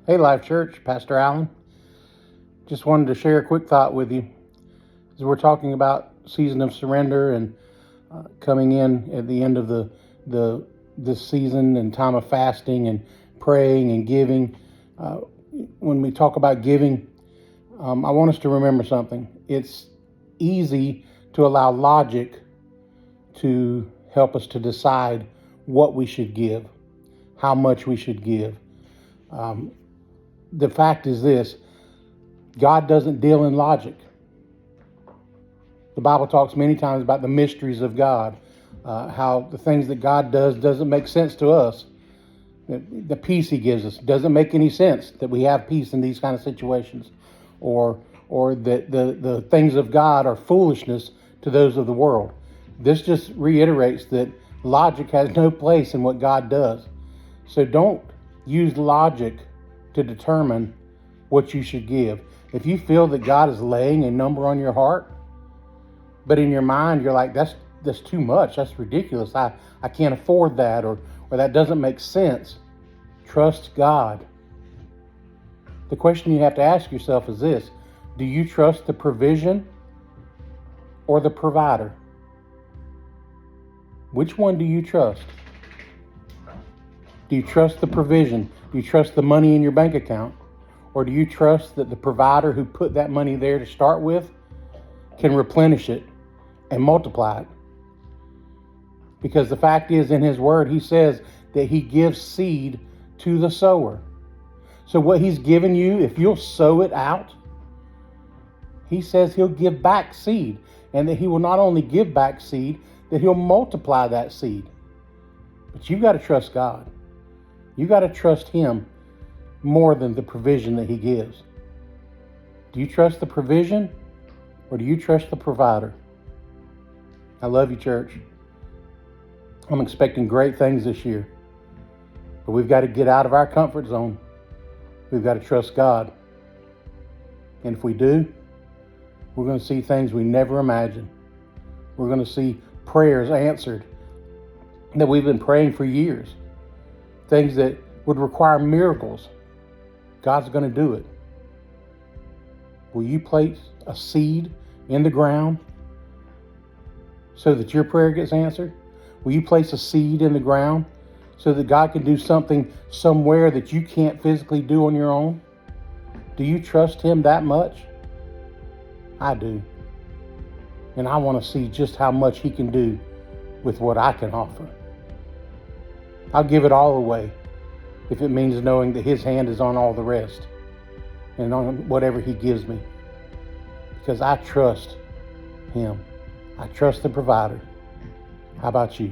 Hey, Life Church, Pastor Allen. Just wanted to share a quick thought with you as we're talking about season of surrender and coming in at the end of this season and time of fasting and praying and giving. When we talk about giving, I want us to remember something. It's easy to allow logic to help us to decide what we should give, how much we should give. The fact is this: God doesn't deal in logic. The Bible talks many times about the mysteries of God, how the things that God does doesn't make sense to us. The peace He gives us doesn't make any sense, that we have peace in these kind of situations, or that the things of God are foolishness to those of the world. This just reiterates that logic has no place in what God does. So don't use logic to determine what you should give. If you feel that God is laying a number on your heart, but in your mind you're like, that's too much, that's ridiculous, I can't afford that, or that doesn't make sense, trust God. The question you have to ask yourself is this: do you trust the provision or the provider? Which one do you trust? Do you trust the provision? Do you trust the money in your bank account? Or do you trust that the provider who put that money there to start with can replenish it and multiply it? Because the fact is, in His Word, He says that He gives seed to the sower. So what He's given you, if you'll sow it out, He says He'll give back seed. And that He will not only give back seed, that He'll multiply that seed. But you've got to trust God. You got to trust Him more than the provision that He gives. Do you trust the provision, or do you trust the provider? I love you, church. I'm expecting great things this year. But we've got to get out of our comfort zone. We've got to trust God. And if we do, we're going to see things we never imagined. We're going to see prayers answered that we've been praying for years. Things that would require miracles. God's going to do it. Will you place a seed in the ground so that your prayer gets answered? Will you place a seed in the ground so that God can do something somewhere that you can't physically do on your own? Do you trust Him that much? I do. And I want to see just how much He can do with what I can offer. I'll give it all away if it means knowing that His hand is on all the rest and on whatever He gives me. Because I trust Him. I trust the provider. How about you?